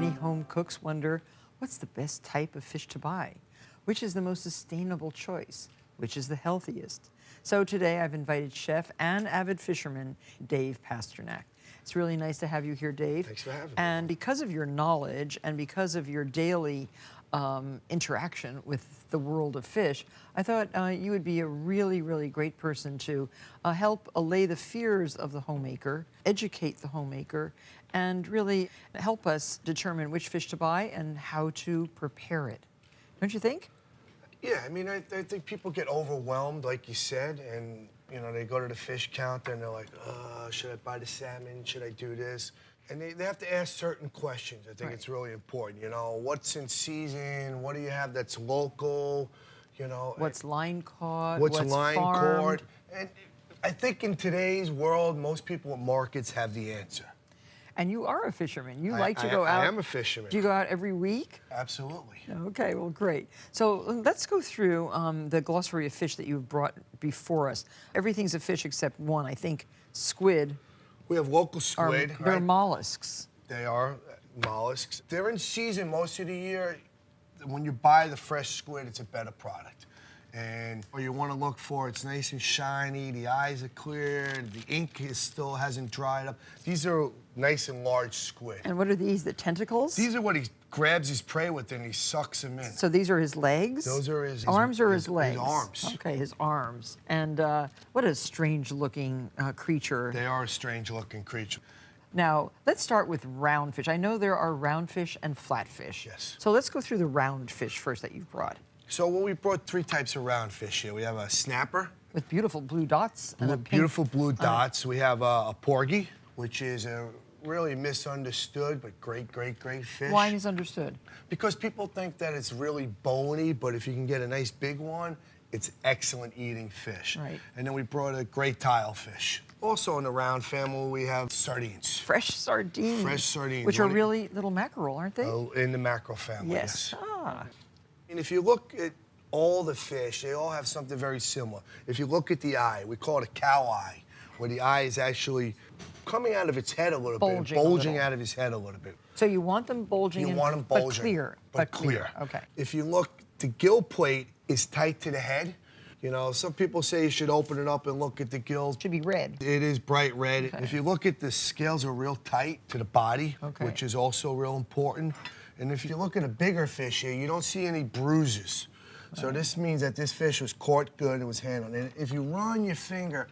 Many home cooks wonder, what's the best type of fish to buy? Which is the most sustainable choice? Which is the healthiest? So today I've invited chef and avid fisherman, Dave Pasternack. It's really nice to have you here, Dave. Thanks for having me. And because of your knowledge and because of your daily interaction with the world of fish, I thought you would be a really, really great person to help allay the fears of the homemaker, educate the homemaker, and really help us determine which fish to buy and how to prepare it. Don't you think? Yeah, I mean, I think people get overwhelmed, like you said, and, you know, they go to the fish counter and they're like, should I buy the salmon? Should I do this? And they have to ask certain questions. I think it's really important. You know, what's in season? What do you have that's local? You know, what's line caught? What's line farmed? caught? And I think in today's world, most people at markets have the answer. And you are a fisherman. You like to go out. I am a fisherman. Do you go out every week? Absolutely. Okay, well, great. So let's go through the glossary of fish that you've brought before us. Everything's a fish except one, I think, squid. We have local squid. They're mollusks. They are mollusks. They're in season most of the year. When you buy the fresh squid, it's a better product. And what you want to look for, it's nice and shiny, the eyes are clear, the ink still hasn't dried up. These are nice and large squid. And what are these, the tentacles? These are what he grabs his prey with and he sucks them in. So these are his legs? Those are his arms or his legs? His arms. Okay, his arms. And what a strange-looking creature. They are a strange-looking creature. Now, let's start with round fish. I know there are round fish and flat fish. Yes. So let's go through the round fish first that you've brought. So we brought three types of round fish here. We have a snapper. With beautiful blue dots. And beautiful blue dots. We have a porgy, which is a really misunderstood but great, great, great fish. Why misunderstood? Because people think that it's really bony, but if you can get a nice big one, it's excellent eating fish. Right. And then we brought a great tile fish. Also in the round family, we have sardines. Fresh sardines. Fresh sardines. Which are really little mackerel, aren't they? Oh, in the mackerel family, yes. Ah. And if you look at all the fish, they all have something very similar. If you look at the eye, we call it a cow eye, where the eye is actually coming out of its head a little bit, bulging out of his head a little bit. So you want them bulging, but clear. But clear. Okay. If you look, the gill plate is tight to the head. You know, some people say you should open it up and look at the gills. It should be red. It is bright red. Okay. If you look at the scales are real tight to the body, which is also real important. And if you look at a bigger fish here, you don't see any bruises. Right. So this means that this fish was caught good, it was handled. And if you run your finger,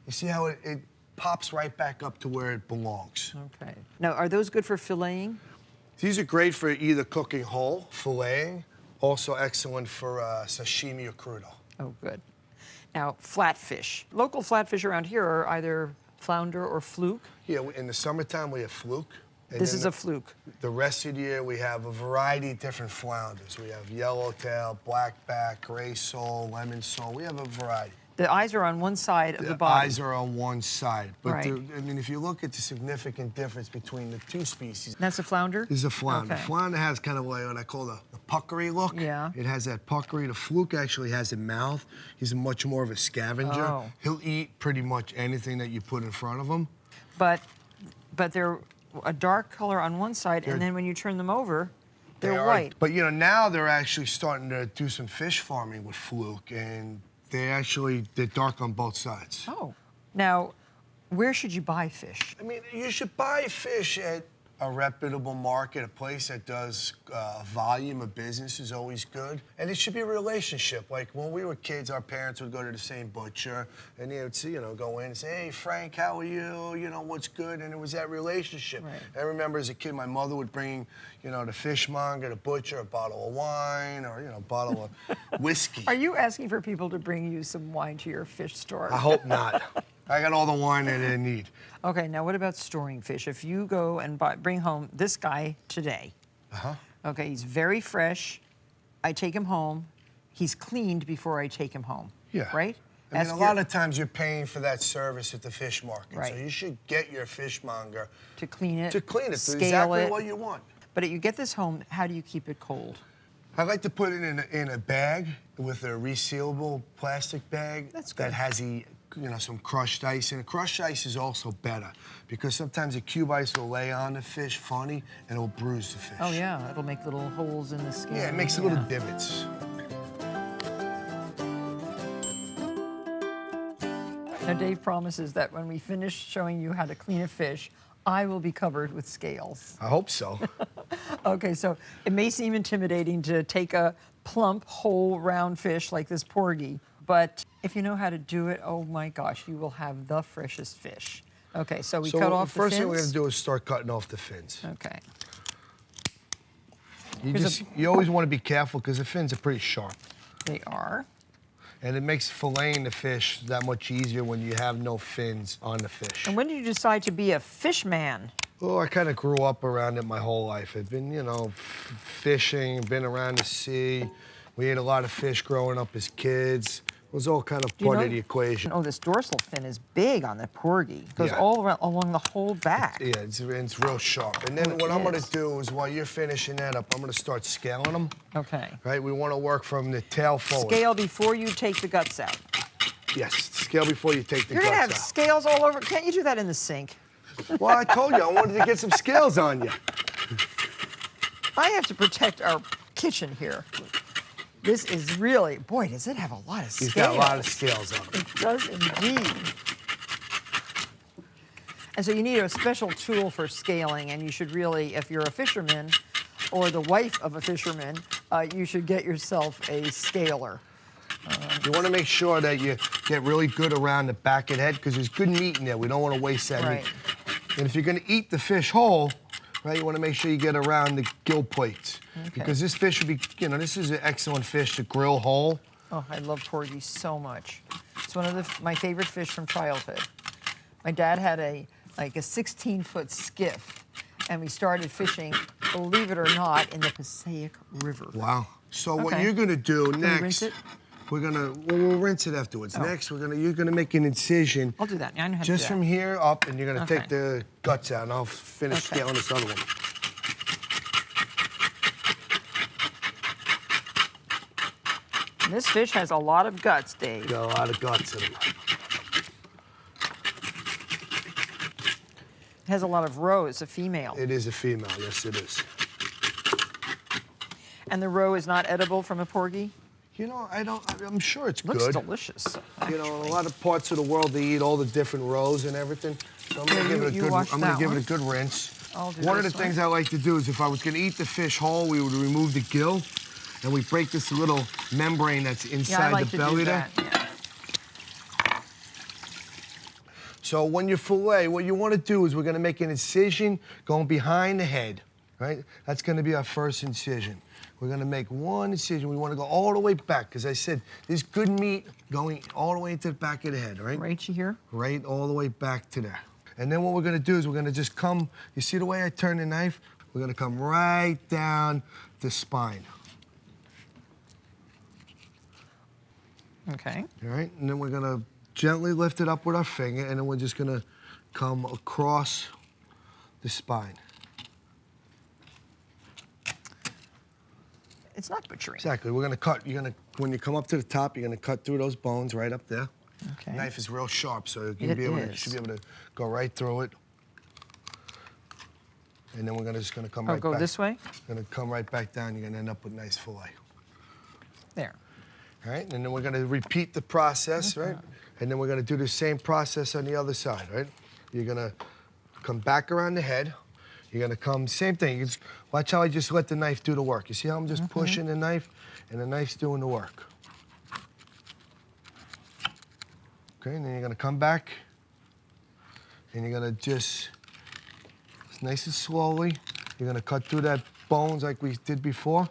you see how it pops right back up to where it belongs. Okay. Now, are those good for filleting? These are great for either cooking whole, filleting, also excellent for sashimi or crudo. Oh, good. Now, flatfish. Local flatfish around here are either flounder or fluke. Yeah, in the summertime we have fluke. This is a fluke. The rest of the year, we have a variety of different flounders. We have yellowtail, blackback, gray sole, lemon sole. We have a variety. The eyes are on one side of the body. The eyes are on one side. But right. I mean, if you look at the significant difference between the two species. That's a flounder? This is a flounder. Okay. Flounder has kind of like what I call the puckery look. Yeah. It has that puckery. The fluke actually has a mouth. He's much more of a scavenger. Oh. He'll eat pretty much anything that you put in front of him. But they're a dark color on one side, and then when you turn them over, they're white. But, you know, now they're actually starting to do some fish farming with fluke, and they're dark on both sides. Oh. Now, where should you buy fish? I mean, you should buy fish at a reputable market, a place that does volume of business is always good. And it should be a relationship. Like when we were kids, our parents would go to the same butcher and they would, you know, go in and say, hey, Frank, how are you? You know, what's good? And it was that relationship. Right. I remember as a kid, my mother would bring, you know, the fishmonger, the butcher, a bottle of wine or, you know, a bottle of whiskey. Are you asking for people to bring you some wine to your fish store? I hope not. I got all the wine that they need. Okay, now what about storing fish? If you go and bring home this guy today, okay, he's very fresh. I take him home. He's cleaned before I take him home. Yeah. Right? I mean, a lot of times you're paying for that service at the fish market. Right. So you should get your fishmonger to clean it. To clean it, scale exactly it. what you want. But you get this home, how do you keep it cold? I like to put it in a bag with a resealable plastic bag that has the some crushed ice, and crushed ice is also better because sometimes a cube ice will lay on the fish funny and it'll bruise the fish. Oh yeah, it'll make little holes in the skin. Yeah, it makes little divots. Now Dave promises that when we finish showing you how to clean a fish, I will be covered with scales. I hope so. Okay, so it may seem intimidating to take a plump, whole, round fish like this porgy, but if you know how to do it, oh my gosh, you will have the freshest fish. Okay, so we cut off the fins. First thing we're going to do is start cutting off the fins. Okay. You always want to be careful because the fins are pretty sharp. They are. And it makes filleting the fish that much easier when you have no fins on the fish. And when did you decide to be a fish man? Oh, I kind of grew up around it my whole life. I've been, fishing, been around the sea. We ate a lot of fish growing up as kids. It was all kind of part of the equation. Oh, this dorsal fin is big on the porgy. It goes all around, along the whole back. Yeah, it's real sharp. And then what I'm going to do is while you're finishing that up, I'm going to start scaling them. Okay. Right, we want to work from the tail forward. Scale before you take the guts out. Yes, scale before you take the guts out. You're going to have scales all over. Can't you do that in the sink? Well, I told you, I wanted to get some scales on you. I have to protect our kitchen here. This is really, boy, does it have a lot of scales. He's got a lot of scales on it. It does indeed. And so you need a special tool for scaling, and you should really, if you're a fisherman or the wife of a fisherman, you should get yourself a scaler. You want to make sure that you get really good around the back of the head because there's good meat in there. We don't want to waste that meat. And if you're going to eat the fish whole, right, you want to make sure you get around the gill plates. Okay. Because this fish would be, this is an excellent fish to grill whole. Oh, I love porgy so much. It's one of my favorite fish from childhood. My dad had a 16-foot skiff, and we started fishing, believe it or not, in the Passaic River. Wow. So what you're going to do next... Rinse it? We'll rinse it afterwards. Next, you're gonna make an incision. I'll do that. I know how to do that. Just from here up, and you're gonna take the guts out, and I'll finish scaling this other one. This fish has a lot of guts, Dave. Got a lot of guts in it. It has a lot of roe. It's a female. It is a female. Yes, it is. And the roe is not edible from a porgy? I'm sure it's Looks good. delicious. In a lot of parts of the world, they eat all the different roes and everything. So I'm gonna give it a good rinse. One of the things I like to do is if I was gonna eat the fish whole, we would remove the gill, and we break this little membrane that's inside the belly there. Yeah. So when you fillet, what you want to do is we're gonna make an incision going behind the head, right? That's gonna be our first incision. We're gonna make one incision. We wanna go all the way back, because I said there's good meat going all the way into the back of the head, right? Right here? Right all the way back to there. And then what we're gonna do is we're gonna just come, you see the way I turn the knife? We're gonna come right down the spine. Okay. All right, and then we're gonna gently lift it up with our finger, and then we're just gonna come across the spine. It's not butchering. Exactly. We're gonna cut. When you come up to the top, you're gonna cut through those bones right up there. Okay. The knife is real sharp, so you should be able to go right through it. And then we're just gonna come right back. Go this way? Gonna come right back down. You're gonna end up with a nice fillet. There. All right, and then we're gonna repeat the process, right? And then we're gonna do the same process on the other side, right? You're gonna come back around the head. You're gonna come, same thing. You just, watch how I just let the knife do the work. You see how I'm just pushing the knife, and the knife's doing the work. Okay, and then you're gonna come back, and you're gonna just, nice and slowly, you're gonna cut through that bones like we did before.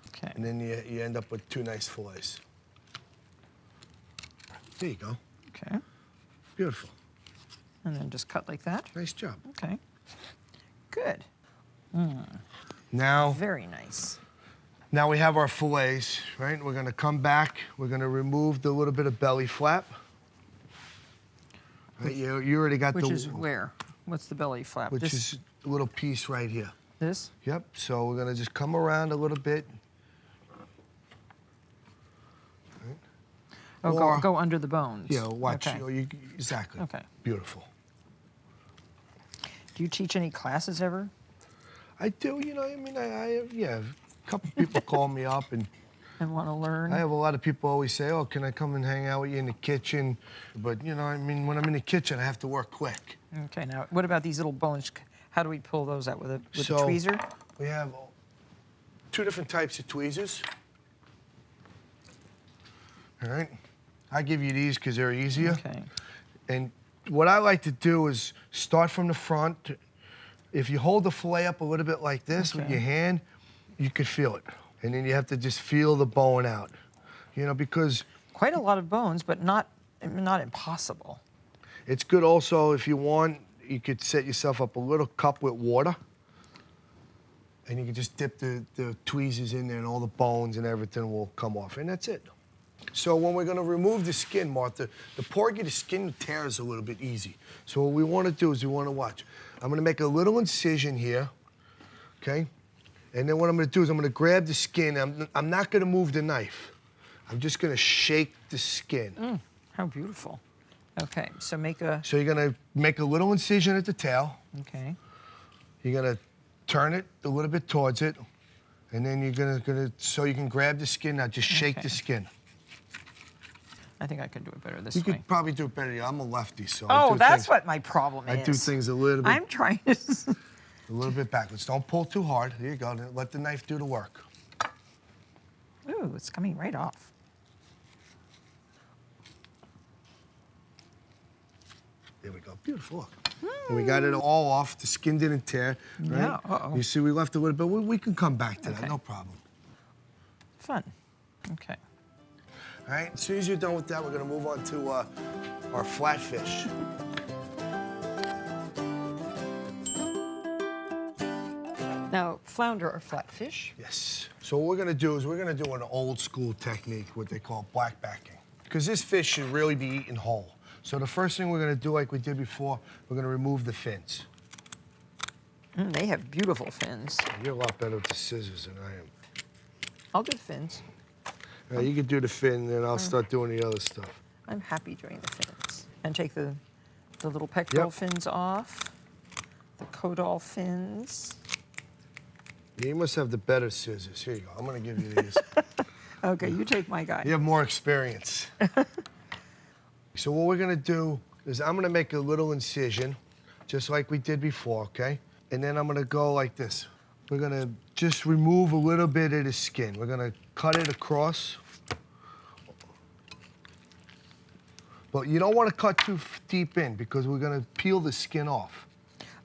Okay. And then you end up with two nice fillets. There you go. Okay. Beautiful. And then just cut like that? Nice job. Okay. Good. Now, very nice. Now we have our fillets, right? We're gonna come back. We're gonna remove the little bit of belly flap. Right? You already got Which is where? What's the belly flap? Which is a little piece right here. This? Yep. So we're gonna just come around a little bit. Oh, or, go under the bones. Yeah, watch. Okay. Exactly. Okay. Beautiful. Do you teach any classes ever? I do, I mean, yeah, a couple people call me up and want to learn? I have a lot of people always say, oh, can I come and hang out with you in the kitchen? But, I mean, when I'm in the kitchen, I have to work quick. Okay, now, what about these little bones? How do we pull those out? With a So, tweezer? We have 2 different types of tweezers. All right? I give you these because they're easier. Okay. And what I like to do is start from the front. If you hold the fillet up a little bit like this with your hand, you could feel it. And then you have to just feel the bone out, because... Quite a lot of bones, but not impossible. It's good also, if you want, you could set yourself up a little cup with water. And you can just dip the tweezers in there and all the bones and everything will come off. And that's it. So when we're going to remove the skin, Martha, the porgy, the skin tears a little bit easy. So what we want to do is we want to watch. I'm going to make a little incision here, okay? And then what I'm going to do is I'm going to grab the skin. I'm not going to move the knife. I'm just going to shake the skin. How beautiful. Okay, so So you're going to make a little incision at the tail. Okay. You're going to turn it a little bit towards it. And then you're going to so you can grab the skin. Now just shake the skin. I think I could do it better this way. You could probably do it better. I'm a lefty, so Oh, that's what my problem is. I do things a little bit... I'm trying to... A little bit backwards. Don't pull too hard. There you go. Let the knife do the work. Ooh, it's coming right off. There we go. Beautiful. Look. And we got it all off. The skin didn't tear. Right? Yeah. Uh-oh. You see, we left a little bit. We can come back to that. No problem. Fun. Okay. All right. As soon as you're done with that, we're going to move on to our flatfish. Now, flounder or flatfish? Yes. So what we're going to do is we're going to do an old school technique, what they call black backing. Because this fish should really be eaten whole. So the first thing we're going to do, like we did before, we're going to remove the fins. They have beautiful fins. You're a lot better with the scissors than I am. I'll do the fins. You can do the fin, then I'll start doing the other stuff. I'm happy doing the fins. And take the little pectoral fins off, the caudal fins. You must have the better scissors. Here you go. I'm going to give you these. Okay, you take my guy. You have more experience. So what we're going to do is I'm going to make a little incision, just like we did before, okay? And then I'm going to go like this. We're going to just remove a little bit of the skin. We're going to cut it across. But you don't want to cut too deep in because we're going to peel the skin off.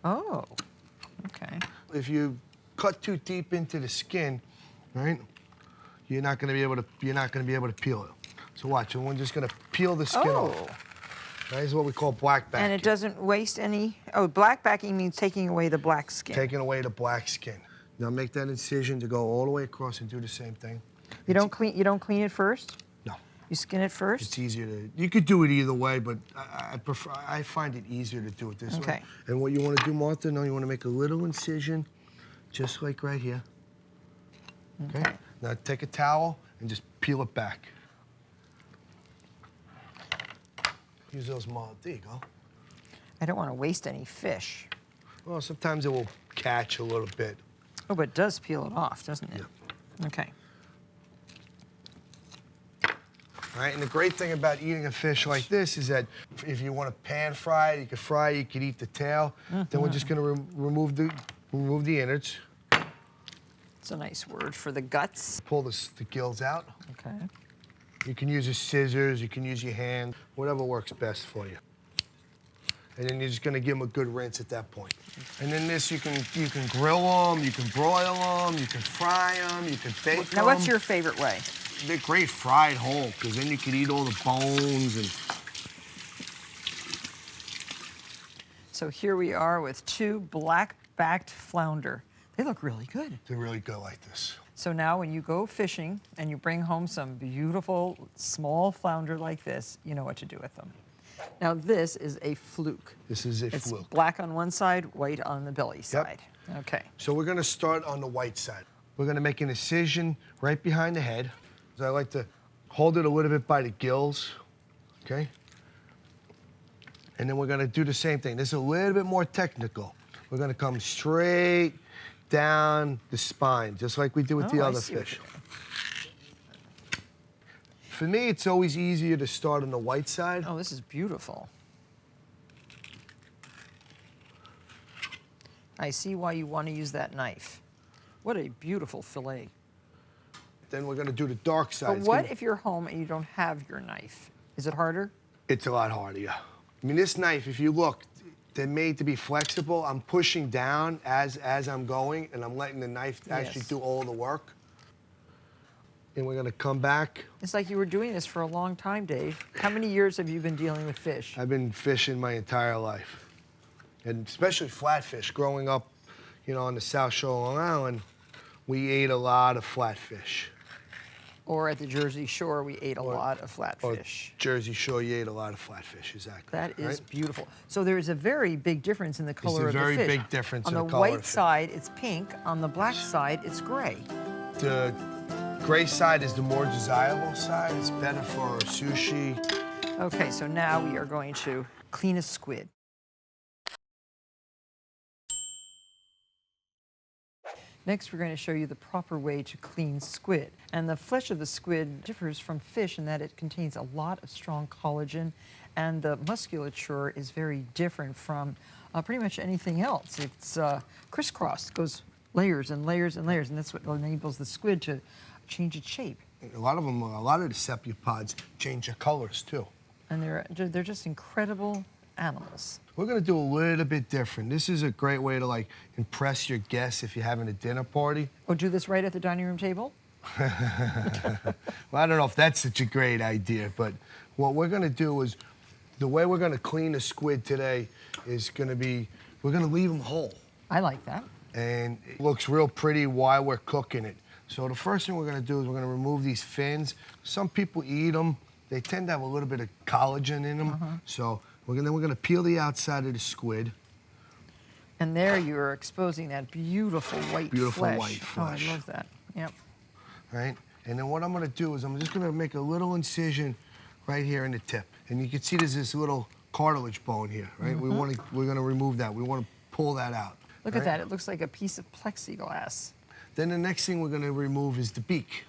Oh, okay. If you cut too deep into the skin, right? You're not going to be able to peel it. So watch, and we're just going to peel the skin off. That is what we call black backing. And it doesn't waste any. Oh, black backing means taking away the black skin. Taking away the black skin. Now make that incision to go all the way across and do the same thing. You don't clean it first? No. You skin it first? It's easier to. You could do it either way, but I find it easier to do it this way. And what you want to do, Martha? No, you want to make a little incision, just like right here. Okay. Now take a towel and just peel it back. Use those molds. There you go. I don't want to waste any fish. Well, sometimes it will catch a little bit. Oh, but it does peel it off, doesn't it? Yeah. Okay. All right, and the great thing about eating a fish like this is that if you want to pan fry it, you can fry it, you could eat the tail. Then we're just going to remove the innards. It's a nice word for the guts. Pull the gills out. Okay. You can use your scissors, you can use your hand, whatever works best for you. And then you're just going to give them a good rinse at that point. And then this, you can grill them, you can broil them, you can fry them, you can bake them. Now, what's your favorite way? They're great fried whole, because then you can eat all the bones and... So here we are with 2 black-backed flounder. They look really good. They're really good like this. So now when you go fishing and you bring home some beautiful small flounder like this, you know what to do with them. Now this is a fluke. This is a fluke. It's black on one side, white on the belly side. Okay. So we're going to start on the white side. We're going to make an incision right behind the head. So I like to hold it a little bit by the gills, okay? And then we're gonna do the same thing. This is a little bit more technical. We're gonna come straight down the spine, just like we did with the other fish. For me, it's always easier to start on the white side. Oh, this is beautiful. I see why you want to use that knife. What a beautiful fillet. Then we're gonna do the dark side. But what if you're home and you don't have your knife? Is it harder? It's a lot harder, yeah. I mean, this knife, if you look, they're made to be flexible. I'm pushing down as I'm going, and I'm letting the knife actually do all the work. And we're gonna come back. It's like you were doing this for a long time, Dave. How many years have you been dealing with fish? I've been fishing my entire life. And especially flatfish. Growing up, you know, on the South Shore of Long Island, we ate a lot of flatfish. Or at the Jersey Shore, we ate a lot of flatfish. Jersey Shore, you ate a lot of flatfish, exactly. That is beautiful. So there is a very big difference in the color of the fish. There's a very big difference in the color of the fish. On fish. the white side, it's pink. On the black side, it's gray. The gray side is the more desirable side. It's better for sushi. Okay, so now we are going to clean a squid. Next, we're going to show you the proper way to clean squid. And the flesh of the squid differs from fish in that it contains a lot of strong collagen, and the musculature is very different from pretty much anything else. It's crisscrossed, goes layers and layers and layers, and that's what enables the squid to change its shape. A lot of them, a lot of the cephalopods change their colors too. And they're just incredible animals. We're gonna do a little bit different. This is a great way to like impress your guests if you're having a dinner party. Oh, do this right at the dining room table? Well, I don't know if that's such a great idea, but what we're gonna do is, the way we're gonna clean a squid today is gonna be, we're gonna leave them whole. I like that. And it looks real pretty while we're cooking it. So the first thing we're gonna do is we're gonna remove these fins. Some people eat them. They tend to have a little bit of collagen in them. So we're gonna peel the outside of the squid. And there you're exposing that beautiful white flesh. White flesh. Oh, I love that. Yep. Right? And then what I'm gonna do is I'm just gonna make a little incision right here in the tip. And you can see there's this little cartilage bone here, right? We're gonna remove that. We wanna pull that out. Look at that, it looks like a piece of plexiglass. Then the next thing we're gonna remove is the beak.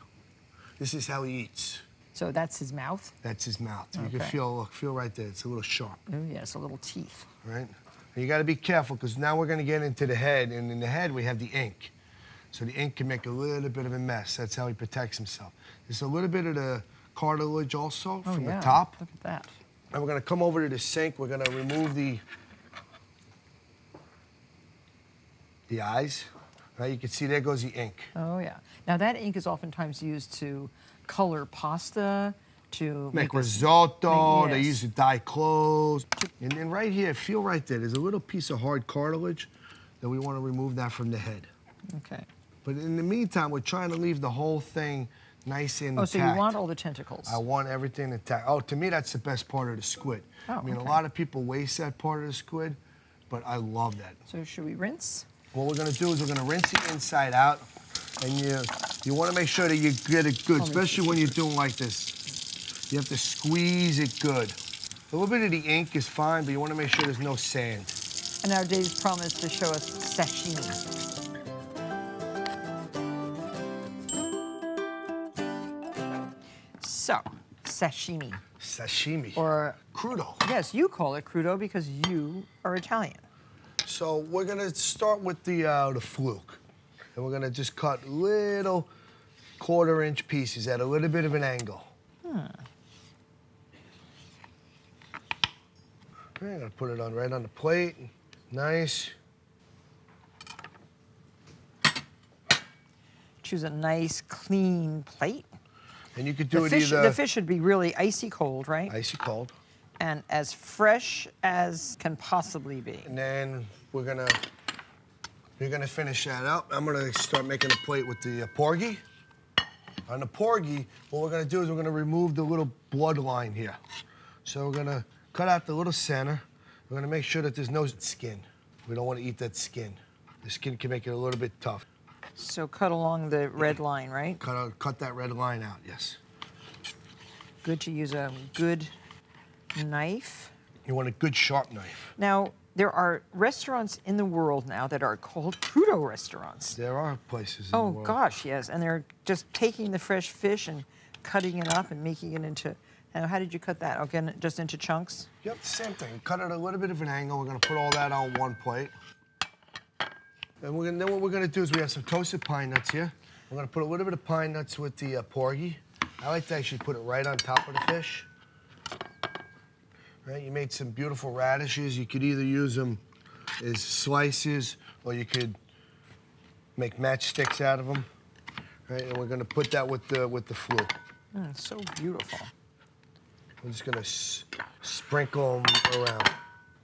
This is how he eats. So that's his mouth? That's his mouth. You Okay. can feel right there, it's a little sharp. Oh yes, a little teeth. Right? And you gotta be careful, because now we're gonna get into the head, and in the head we have the ink. So the ink can make a little bit of a mess. That's how he protects himself. There's a little bit of the cartilage also from the top. Look at that. And we're gonna come over to the sink. We're gonna remove the eyes. Right? You can see there goes the ink. Oh yeah. Now that ink is oftentimes used to color pasta, to Make risotto. They yes. use it to dye clothes. And then right here, feel right there. There's a little piece of hard cartilage that we want to remove that from the head. Okay. But in the meantime, we're trying to leave the whole thing nice and intact. Oh, so you want all the tentacles? I want everything intact. Oh, to me, that's the best part of the squid. Oh, I mean, okay. a lot of people waste that part of the squid, but I love that. So should we rinse? What we're gonna do is we're gonna rinse the inside out, and you wanna make sure that you get it good, especially when you're doing like this. You have to squeeze it good. A little bit of the ink is fine, but you wanna make sure there's no sand. And now Dave's promised to show us sashimi. So, sashimi. Sashimi. Or, Crudo. yes, you call it crudo because you are Italian. So we're gonna start with the fluke. And we're gonna just cut little 1/4-inch pieces at a little bit of an angle. I'm gonna put it on right on the plate. Nice. Choose a nice, clean plate. And you could do The fish should be really icy cold, right? icy cold. And as fresh as can possibly be. And then you're gonna finish that up. I'm gonna start making a plate with the porgy. On the porgy, what we're gonna do is we're gonna remove the little blood line here. So we're gonna cut out the little center. We're gonna make sure that there's no skin. We don't wanna eat that skin. The skin can make it a little bit tough. So cut along the red line, right? Cut that red line out, yes. good to use a good knife. You want a good sharp knife. Now, there are restaurants in the world now that are called Crudo restaurants. There are places in the Oh, world. gosh, yes. And they're just taking the fresh fish and cutting it up and making it into... Now, how did you cut that? Again, just into chunks? Yep, same thing. Cut it a little bit of an angle. We're going to put all that on one plate. And then what we're going to do is we have some toasted pine nuts here. We're going to put a little bit of pine nuts with the porgy. I like to actually put it right on top of the fish. Right, you made some beautiful radishes. You could either use them as slices, or you could make matchsticks out of them. Right, and we're going to put that with the fluke. So beautiful. I'm just going to sprinkle them around.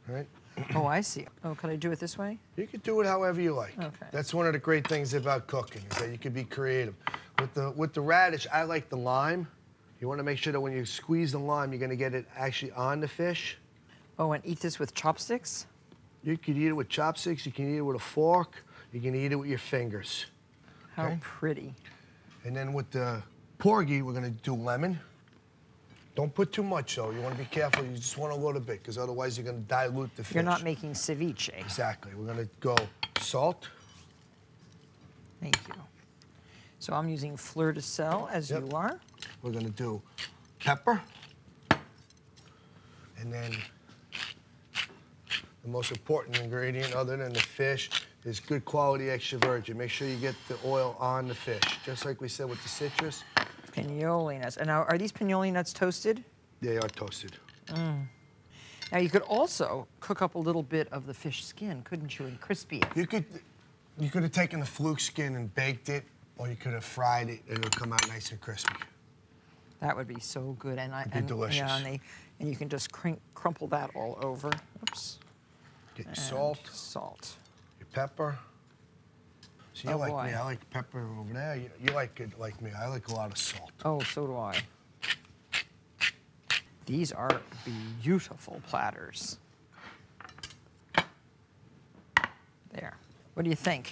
Right. Oh, I see. Oh, can I do it this way? You could do it however you like. Okay. That's one of the great things about cooking, is that you can be creative. With the radish, I like the lime. You want to make sure that when you squeeze the lime, you're going to get it actually on the fish. Oh, and eat this with chopsticks? You could eat it with chopsticks. You can eat it with a fork. You can eat it with your fingers. How Okay. pretty. And then with the porgy, we're going to do lemon. Don't put too much, though. You want to be careful. You just want a little bit, because otherwise you're going to dilute the fish. You're not making ceviche. Exactly. We're going to go salt. Thank you. So I'm using fleur de sel, as Yep. you are. We're going to do pepper. And then the most important ingredient, other than the fish, is good quality extra virgin. Make sure you get the oil on the fish, just like we said with the citrus. Pinoli nuts. And now, are these pinoli nuts toasted? They are toasted. Now, you could also cook up a little bit of the fish skin, couldn't you, and crispy it? You could have taken the fluke skin and baked it, or you could have fried it, and it'll come out nice and crispy. That would be so good. And It'd be delicious. Yeah, and you can just crumple that all over. Oops. Get your And salt, Salt. your pepper. So you Oh, like boy. me. I like pepper over there. You like it like me. I like a lot of salt. Oh, so do I. These are beautiful platters. There. What do you think?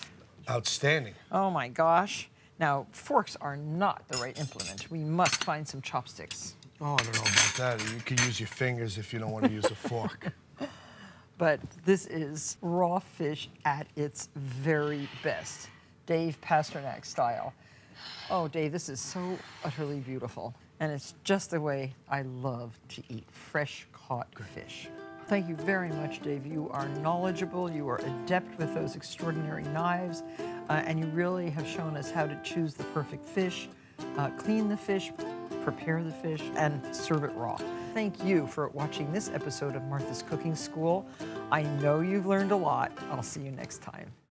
Outstanding. Oh my gosh. Now, forks are not the right implement. We must find some chopsticks. Oh, I don't know about that. You could use your fingers if you don't want to use a fork. But this is raw fish at its very best. Dave Pasternack style. Oh, Dave, this is so utterly beautiful. And it's just the way I love to eat fresh caught fish. Thank you very much, Dave. You are knowledgeable, you are adept with those extraordinary knives, and you really have shown us how to choose the perfect fish, clean the fish, prepare the fish, and serve it raw. Thank you for watching this episode of Martha's Cooking School. I know you've learned a lot. I'll see you next time.